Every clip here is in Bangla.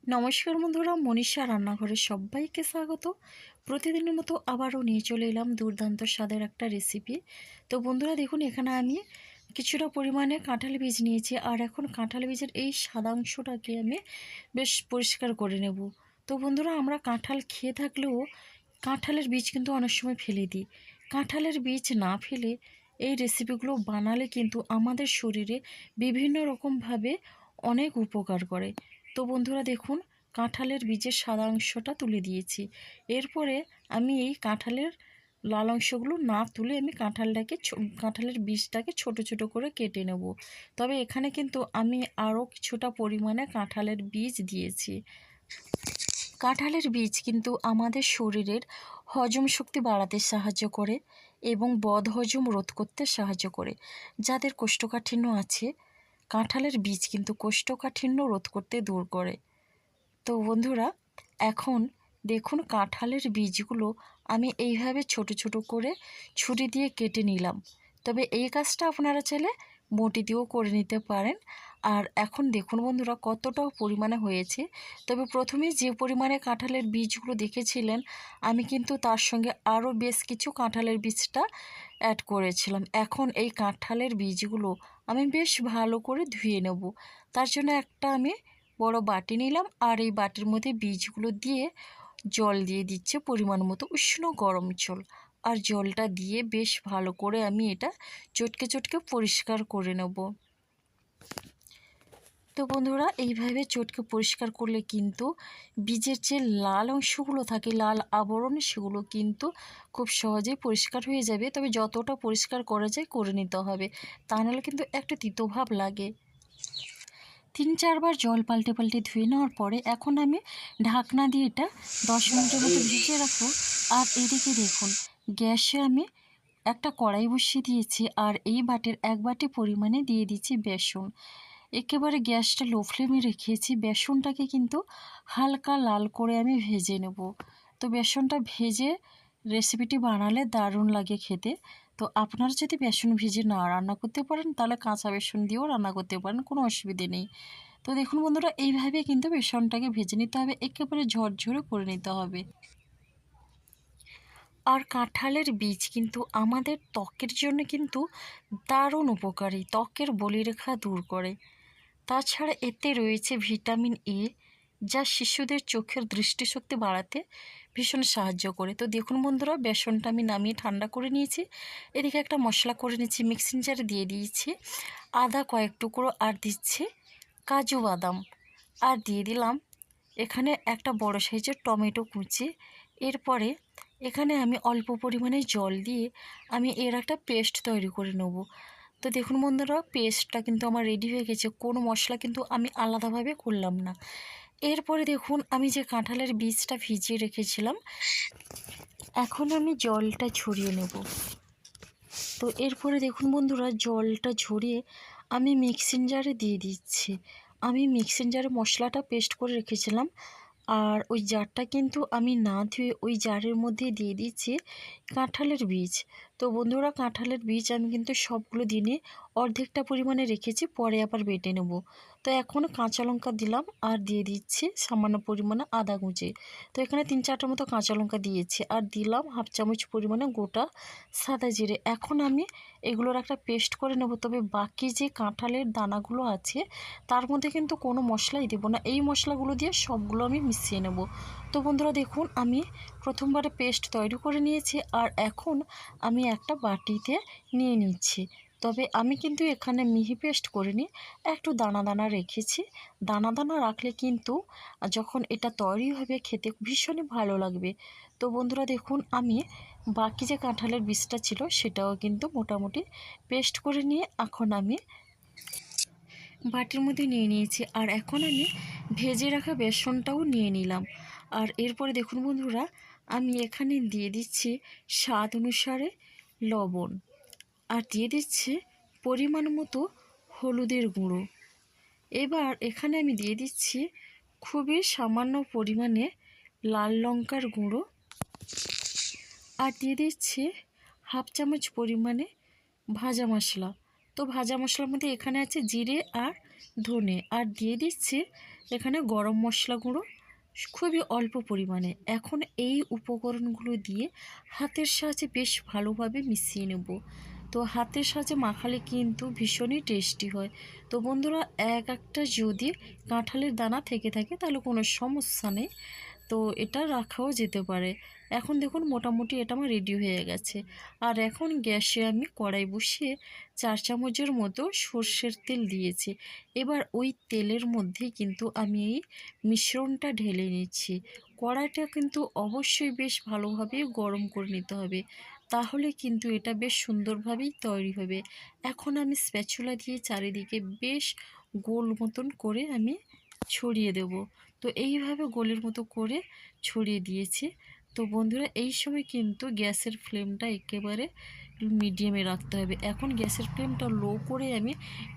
নমস্কার বন্ধুরা, মনীষা রান্নাঘরে সবাইকে স্বাগত। প্রতিদিনের মতো আবারও নিয়ে চলে এলাম দুর্দান্ত স্বাদের একটা রেসিপি। তো বন্ধুরা দেখুন, এখানে আমি কিছুটা পরিমাণে কাঁঠাল বীজ নিয়েছি, আর এখন কাঁঠাল বীজের এই সাদা অংশটাকে আমি বেশ পরিষ্কার করে নেব। তো বন্ধুরা, আমরা কাঁঠাল খেয়ে থাকলেও কাঁঠালের বীজ কিন্তু অনেক সময় ফেলে দিই। কাঁঠালের বীজ না ফেলে এই রেসিপিগুলো বানালে কিন্তু আমাদের শরীরে বিভিন্ন রকমভাবে অনেক উপকার করে। তো বন্ধুরা দেখুন, কাঁঠালের বীজের সাদা অংশটা তুলে দিয়েছি। এরপরে আমি এই কাঁঠালের লাল অংশগুলো না তুলে আমি কাঁঠালের বীজটাকে ছোট ছোট করে কেটে নেব। তবে এখানে কিন্তু আমি আরও কিছুটা পরিমাণে কাঁঠালের বীজ দিয়েছি। কাঁঠালের বীজ কিন্তু আমাদের শরীরের হজম শক্তি বাড়াতে সাহায্য করে এবং বদহজম রোধ করতে সাহায্য করে। যাদের কোষ্ঠকাঠিন্য আছে, কাঁঠালের বীজ কিন্তু কোষ্ঠকাঠিন্য রোধ করতে দূর করে। তো বন্ধুরা, এখন দেখুন কাঁঠালের বীজগুলো আমি এইভাবে ছোট ছোট করে ছুরি দিয়ে কেটে নিলাম। তবে এই কাজটা আপনারা চাইলে বঁটি দিয়েও করে নিতে পারেন। আর এখন দেখুন বন্ধুরা, কতটাও পরিমাণে হয়েছে। তবে প্রথমে যে পরিমাণে কাঁঠালের বীজগুলো দেখেছিলেন, আমি কিন্তু তার সঙ্গে আরও বেশ কিছু কাঁঠালের বীজটা অ্যাড করেছিলাম। এখন এই কাঁঠালের বীজগুলো আমি বেশ ভালো করে ধুয়ে নেব। তার জন্য একটা আমি বড় বাটি নিলাম, আর এই বাটির মধ্যে বীজগুলো দিয়ে জল দিয়ে দিচ্ছে পরিমাণ মতো, উষ্ণ গরম জল। আর জলটা দিয়ে বেশ ভালো করে আমি এটা চটকে চটকে পরিষ্কার করে নেব। তো বন্ধুরা, এইভাবে চটকে পরিষ্কার করলে কিন্তু বীজের যে লাল অংশগুলো থাকে, লাল আবরণ, সেগুলো কিন্তু খুব সহজেই পরিষ্কার হয়ে যাবে। তবে যতটা পরিষ্কার করা যায় করে নিতে হবে, তা নাহলে কিন্তু একটা তিতভাব লাগে। 3-4 বার জল পাল্টে পাল্টে ধুয়ে নেওয়ার পরে এখন আমি ঢাকনা দিয়ে এটা 10 মিনিটের মতো ভিজিয়ে রাখবো। আর এদিকে দেখুন, গ্যাসে আমি একটা কড়াই বসিয়ে দিয়েছি, আর এই বাটির 1 বাটি পরিমাণে দিয়ে দিচ্ছি বেসন। একেবারে গ্যাসটা লো ফ্লেমে রেখেছি। বেসনটাকে কিন্তু হালকা লাল করে আমি ভেজে নেব। তো বেসনটা ভেজে রেসিপিটি বানালে দারুণ লাগে খেতে। তো আপনারা যদি বেসন ভেজে না রান্না করতে পারেন, তাহলে কাঁচা বেসন দিয়েও রান্না করতে পারেন, কোনো অসুবিধে নেই। তো দেখুন বন্ধুরা, এইভাবে কিন্তু বেসনটাকে ভেজে নিতে হবে, একেবারে ঝরঝরে করে নিতে হবে। আর কাঁঠালের বীজ কিন্তু আমাদের ত্বকের জন্য কিন্তু দারুণ উপকারী, ত্বকের বলিরেখা দূর করে। তাছাড়া এতে রয়েছে ভিটামিন এ, যা শিশুদের চোখের দৃষ্টিশক্তি বাড়াতে ভীষণ সাহায্য করে। তো দেখুন বন্ধুরা, বেসনটা আমি নামিয়ে ঠান্ডা করে নিয়েছি। এদিকে একটা মশলা করে নিয়েছি, মিক্সিং জারে দিয়ে দিয়েছি আদা কয়েক টুকরো, আর দিচ্ছি কাজু বাদাম, আর দিয়ে দিলাম এখানে একটা বড় সাইজের টমেটো কুচি। এরপরে এখানে আমি অল্প পরিমাণে জল দিয়ে আমি এর একটা পেস্ট তৈরি করে নেব। তো দেখুন বন্ধুরা, পেস্টটা কিন্তু আমার রেডি হয়ে গেছে, কোনো মশলা কিন্তু আমি আলাদাভাবে করলাম না। এরপরে দেখুন, আমি যে কাঁঠালের বীজটা ভিজিয়ে রেখেছিলাম, এখন আমি জলটা ঝরিয়ে নেব। তো এরপরে দেখুন বন্ধুরা, জলটা ঝরিয়ে আমি মিক্সিং জারে দিয়ে দিচ্ছি। আমি মিক্সিং জারে মশলাটা পেস্ট করে রেখেছিলাম, আর ওই জারটা কিন্তু আমি না ধুয়ে ওই জারের মধ্যে দিয়ে দিচ্ছি কাঁঠালের বীজ। তো বন্ধুরা, কাঁঠালের বীজ আমি কিন্তু সবগুলো দিনে অর্ধেকটা পরিমাণে রেখেছি, পরে আবার বেটে নেব। তো এখন কাঁচা লঙ্কা দিলাম, আর দিয়ে দিচ্ছি সামান্য পরিমাণে আদা কুচি। তো এখানে 3-4টার মতো কাঁচা লঙ্কা দিয়েছি, আর দিলাম হাফ চামচ পরিমাণে গোটা সাদা জিরে। এখন আমি এগুলোর একটা পেস্ট করে নেব। তবে বাকি যে কাঁঠালের দানাগুলো আছে, তার মধ্যে কিন্তু কোনো মশলাই দেবো না, এই মশলাগুলো দিয়ে সবগুলো আমি মিশিয়ে নেব। তো বন্ধুরা দেখুন, আমি প্রথমবারে পেস্ট তৈরি করে নিয়েছি, আর এখন আমি একটা বাটিতে নিয়ে নিচ্ছি। তবে আমি কিন্তু এখানে মিহি পেস্ট করিনি, একটু দানা দানা রেখেছি। দানা দানা রাখলে কিন্তু যখন এটা তৈরি হবে খেতে ভীষণই ভালো লাগবে। তো বন্ধুরা দেখুন, আমি বাকি যে কাঁঠালের বীজটা ছিল সেটাও কিন্তু মোটামুটি পেস্ট করে নিয়ে এখন আমি বাটির মধ্যে নিয়ে নিয়েছি। আর এখন আমি ভেজে রাখা বেসনটাও নিয়ে নিলাম। আর এরপরে দেখুন বন্ধুরা, আমি এখানে দিয়ে দিচ্ছি স্বাদ অনুসারে লবণ, আর দিয়ে দিচ্ছি পরিমাণ মতো হলুদের গুঁড়ো। এবার এখানে আমি দিয়ে দিচ্ছি খুবই সামান্য পরিমাণে লাল লঙ্কার গুঁড়ো, আর দিয়ে দিচ্ছি হাফ চামচ পরিমাণে ভাজা মশলা। তো ভাজা মশলার মধ্যে এখানে আছে জিরে আর ধনে, আর দিয়ে দিচ্ছি এখানে গরম মশলা গুঁড়ো খুবই অল্প পরিমাণে। এখন এই উপকরণগুলো দিয়ে হাতের সাহায্যে বেশ ভালোভাবে মিশিয়ে নেব। তো হাতের সাহায্যে মাখালে কিন্তু ভীষণই টেস্টি হয়। তো বন্ধুরা, একটা যদি কাঁঠালের দানা থেকে থাকে তাহলে কোনো সমস্যা নেই, তো এটা রাখাও যেতে পারে। এখন দেখুন মোটামুটি এটা আমার রেডি হয়ে গেছে। আর এখন গ্যাসে আমি কড়াই বসিয়ে 4 চামচের মতো সর্ষের তেল দিয়েছি। এবার ওই তেলের মধ্যে কিন্তু আমি এই মিশ্রণটা ঢেলে নিচ্ছি। কড়াইটা কিন্তু অবশ্যই বেশ ভালোভাবে গরম করে নিতে হবে, তাহলে কিন্তু এটা বেশ সুন্দরভাবেই তৈরি হবে। এখন আমি স্প্যাচুলা দিয়ে চারিদিকে বেশ গোল মতন করে আমি ছড়িয়ে দেব। তো এইভাবে গোলের মতো করে ছড়িয়ে দিয়েছি। তো বন্ধুরা, এই সময় কিন্তু গ্যাসের ফ্লেমটা একেবারে মিডিয়ামে রাখতে হবে। এখন গ্যাসের ফ্লেমটা লো করে আমি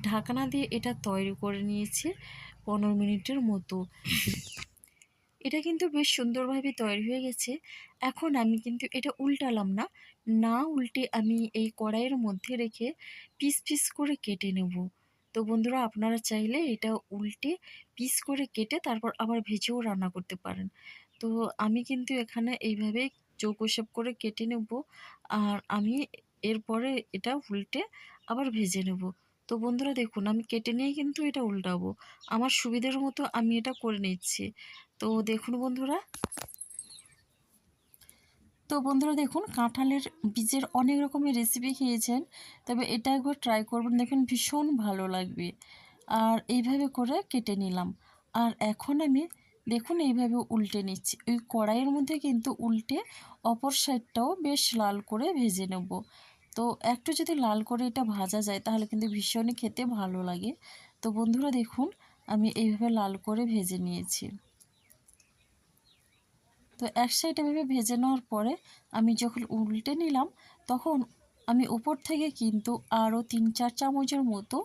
ঢাকনা দিয়ে এটা তৈরি করে নিয়েছি 15 মিনিটের মতো। এটা কিন্তু বেশ সুন্দরভাবে তৈরি হয়ে গেছে। এখন আমি কিন্তু এটা উল্টালাম না, না উল্টে আমি এই কড়াইয়ের মধ্যে রেখে পিস পিস করে কেটে নেব। তো বন্ধুরা, আপনারা চাইলে এটা উল্টে পিস করে কেটে তারপর আবার ভেজেও রান্না করতে পারেন। তো আমি কিন্তু এখানে এইভাবে চৌকো শেপ করে কেটে নেব, আর আমি এরপরে এটা উল্টে আবার ভেজে নেব। তো বন্ধুরা দেখুন, আমি কেটে নিয়ে কিন্তু এটা উল্টাবো। আমার সুবিধার মতো আমি এটা করে নিচ্ছি। তো দেখুন বন্ধুরা, দেখুন কাঁঠালের বীজের অনেক রকমের রেসিপি খেয়েছেন, তবে এটা একবার ট্রাই করবেন, দেখুন ভীষণ ভালো লাগবে। আর এইভাবে করে কেটে নিলাম। আর এখন আমি দেখুন এইভাবে উল্টে নিচ্ছি। ওই কড়াইয়ের মধ্যে কিন্তু উল্টে অপর সাইডটাও বেশ লাল করে ভেজে নেব। তো একটু যদি লাল করে এটা ভাজা যায় তাহলে কিন্তু ভীষণই খেতে ভালো লাগে। তো বন্ধুরা দেখুন, আমি এইভাবে লাল করে ভেজে নিয়েছি। তো এক সাইড এভাবে ভেজে নেওয়ার পরে আমি যখন উল্টে নিলাম, তখন আমি উপর থেকে কিন্তু আরও 3-4 চামচের মতো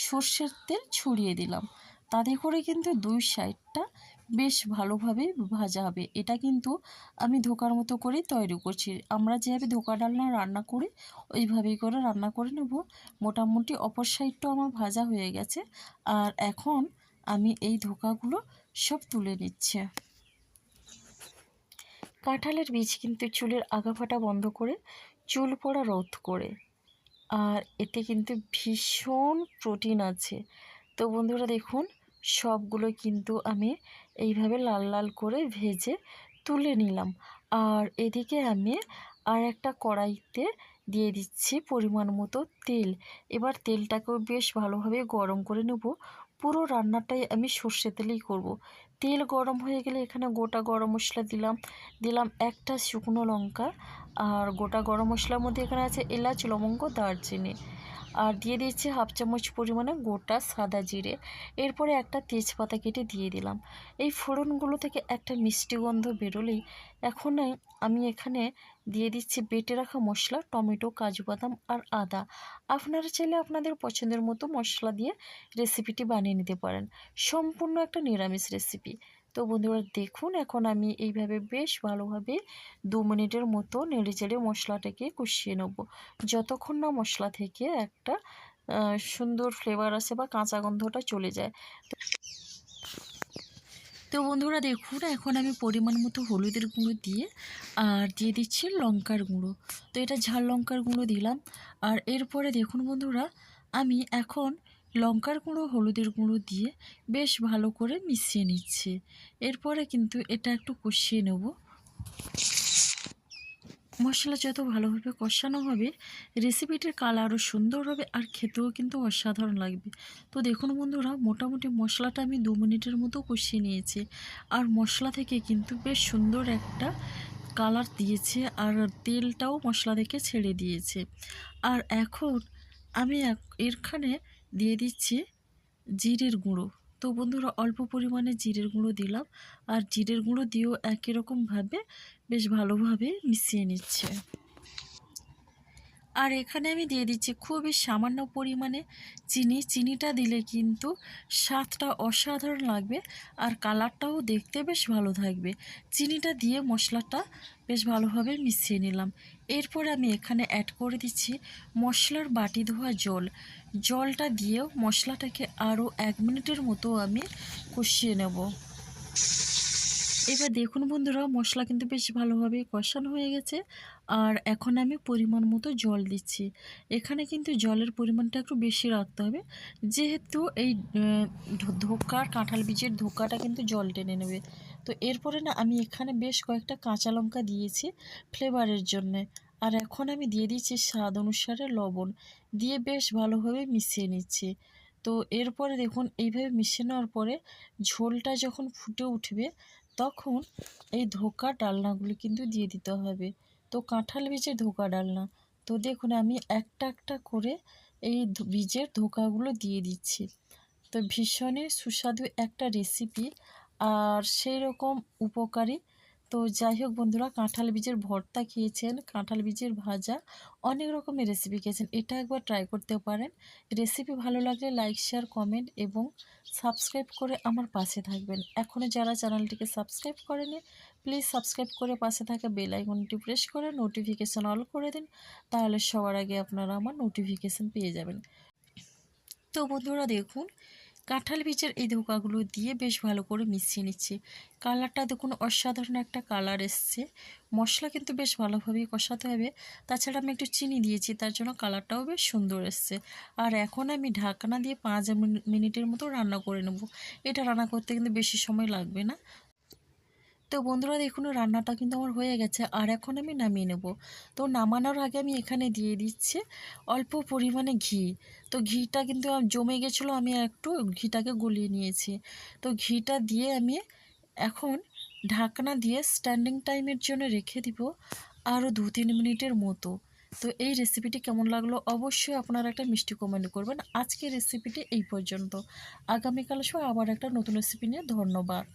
সর্ষের তেল ছড়িয়ে দিলাম। তাতে করে কিন্তু দুই সাইডটা বেশ ভালোভাবে ভাজা হবে। এটা কিন্তু আমি ধোকার মতো করেই তৈরি করছি। আমরা যেভাবে ধোকা ডালনা রান্না করি ওইভাবেই করে রান্না করে নেব। মোটামুটি অপর সাইডটাও আমার ভাজা হয়ে গেছে। আর এখন আমি এই ধোকাগুলো সব তুলে নিচ্ছি। কাঁঠালের বীজ কিন্তু চুলের আগাফাটা বন্ধ করে চুল পড়া রোধ করে, আর এতে কিন্তু ভীষণ প্রোটিন আছে। তো বন্ধুরা দেখুন, সবগুলো কিন্তু আমি এইভাবে লাল লাল করে ভেজে তুলে নিলাম। আর এদিকে আমি আর একটা কড়াইতে দিয়ে দিচ্ছি পরিমাণ মতো তেল। এবার তেলটাকেও বেশ ভালোভাবে গরম করে নেব। পুরো রান্নাটাই আমি সর্ষে তেলেই করব। তেল গরম হয়ে গেলে এখানে গোটা গরম মশলা দিলাম একটা শুকনো লঙ্কা। আর গোটা গরম মশলার মধ্যে এখানে আছে এলাচ, লবঙ্গ, দারচিনি। আর দিয়ে দিচ্ছি 1/2 চামচ পরিমাণে গোটা সাদা জিরে। এরপরে একটা তেজপাতা কেটে দিয়ে দিলাম। এই ফোড়নগুলো থেকে একটা মিষ্টি গন্ধ বেরোলেই এখন আমি এখানে দিয়ে দিচ্ছি বেটে রাখা মশলা, টমেটো, কাজু বাদাম আর আদা। আপনারা চাইলে আপনাদের পছন্দের মতো মশলা দিয়ে রেসিপিটি বানিয়ে নিতে পারেন। সম্পূর্ণ একটা নিরামিষ রেসিপি। তো বন্ধুরা দেখুন, এখন আমি এইভাবে বেশ ভালোভাবে 2 মিনিটের মতো নেড়েচেড়ে মশলাটাকে কষিয়ে নেব, যতক্ষণ না মশলা থেকে একটা সুন্দর ফ্লেভার আসে বা কাঁচা গন্ধটা চলে যায়। তো বন্ধুরা দেখুন, এখন আমি পরিমাণ মতো হলুদের গুঁড়ো দিয়ে আর দিয়ে দিচ্ছি লঙ্কার গুঁড়ো। তো এটা ঝাল লঙ্কার গুঁড়ো দিলাম। আর এরপরে দেখুন বন্ধুরা, আমি এখন লঙ্কার গুঁড়ো, হলুদের গুঁড়ো দিয়ে বেশ ভালো করে মিশিয়ে নিচ্ছি। এরপরে কিন্তু এটা একটু কষিয়ে নেব। মশলা যত ভালোভাবে কষানো হবে রেসিপিটির কালারও সুন্দর হবে আর খেতেও কিন্তু অসাধারণ লাগবে। তো দেখুন বন্ধুরা, মোটামুটি মশলাটা আমি 2 মিনিটের মতো কষিয়ে নিয়েছি। আর মশলা থেকে কিন্তু বেশ সুন্দর একটা কালার দিয়েছে, আর তেলটাও মশলা থেকে ছেড়ে দিয়েছে। আর এখন আমি এখানে দিয়ে দিচ্ছি জিরের গুঁড়ো। তো বন্ধুরা, অল্প পরিমাণে জিরের গুঁড়ো দিলাম। আর জিরের গুঁড়ো দিয়েও একই রকমভাবে বেশ ভালোভাবে মিশিয়ে নিচ্ছে। আর এখানে আমি দিয়ে দিচ্ছি খুবই সামান্য পরিমাণে চিনি। চিনিটা দিলে কিন্তু স্বাদটা অসাধারণ লাগবে আর কালারটাও দেখতে বেশ ভালো থাকবে। চিনিটা দিয়ে মশলাটা বেশ ভালোভাবে মিশিয়ে নিলাম। এরপরে আমি এখানে অ্যাড করে দিচ্ছি মশলার বাটি ধোয়া জল। জলটা দিয়েও মশলাটাকে আরও 1 মিনিটের মতো আমি কষিয়ে নেব। এবার দেখুন বন্ধুরা, মশলা কিন্তু বেশ ভালোভাবে কষানো হয়ে গেছে। আর এখন আমি পরিমাণ মতো জল দিচ্ছি। এখানে কিন্তু জলের পরিমাণটা একটু বেশি রাখতে হবে, যেহেতু এই ধোকার কাঁঠাল বীজের ধোকাটা কিন্তু জল টেনে নেবে। তো এরপরে না আমি এখানে বেশ কয়েকটা কাঁচা লঙ্কা দিয়েছি ফ্লেভারের জন্যে। আর এখন আমি দিয়ে দিচ্ছি স্বাদ অনুসারে লবণ, দিয়ে বেশ ভালোভাবে মিশিয়ে নিচ্ছি। তো এরপরে দেখুন এইভাবে মিশিয়ে নেওয়ার পরে ঝোলটা যখন ফুটে উঠবে তখন এই ধোঁকা ডালনাগুলো কিন্তু দিয়ে দিতে হবে। তো কাঁঠাল বীজের ধোঁকা ডালনা। তো দেখুন আমি একটা একটা করে এই বীজের ধোঁকাগুলো দিয়ে দিচ্ছি। তো ভীষণই সুস্বাদু একটা রেসিপি আর সেই রকম উপকারী। তো যাই হোক বন্ধুরা, কাঁঠাল বীজের ভর্তা খেয়েছেন, কাঁঠাল বীজের ভাজা, অনেক রকমের রেসিপি খেয়েছেন। এটা একবার ট্রাই করতে পারেন। রেসিপি ভালো লাগলে লাইক, শেয়ার, কমেন্ট এবং সাবস্ক্রাইব করে আমার পাশে থাকবেন। এখনও যারা চ্যানেলটিকে সাবস্ক্রাইব করেনি প্লিজ সাবস্ক্রাইব করে পাশে থাকা বেল আইকনটি প্রেস করে নোটিফিকেশান অল করে দিন। তাহলে সবার আগে আপনারা আমার নোটিফিকেশান পেয়ে যাবেন। তো বন্ধুরা দেখুন, কাঁঠাল বীজের এই ধোঁকাগুলো দিয়ে বেশ ভালো করে মিশিয়ে নিচ্ছি। কালারটা দেখুন অসাধারণ একটা কালার এসছে। মশলা কিন্তু বেশ ভালোভাবেই কষাতে হবে। তাছাড়া আমি একটু চিনি দিয়েছি, তার জন্য কালারটাও বেশ সুন্দর এসছে। আর এখন আমি ঢাকনা দিয়ে 5 মিনিটের মতো রান্না করে নেব। এটা রান্না করতে কিন্তু বেশি সময় লাগবে না। তো বন্ধুরা দেখুন, রান্নাটা কিন্তু আমার হয়ে গেছে আর এখন আমি নামিয়ে নেব। তো নামানোর আগে আমি এখানে দিয়ে দিচ্ছি অল্প পরিমাণে ঘি। তো ঘিটা কিন্তু জমে গেছিলো, আমি একটু ঘিটাকে গলিয়ে নিয়েছি। তো ঘিটা দিয়ে আমি এখন ঢাকনা দিয়ে স্ট্যান্ডিং টাইমের জন্য রেখে দিব আরও 2-3 মিনিটের মতো। তো এই রেসিপিটি কেমন লাগলো অবশ্যই আপনারা একটা মিষ্টি কমেন্ট করবেন। আজকের রেসিপিটি এই পর্যন্ত। আগামীকাল আসবো আবার একটা নতুন রেসিপি নিয়ে। ধন্যবাদ।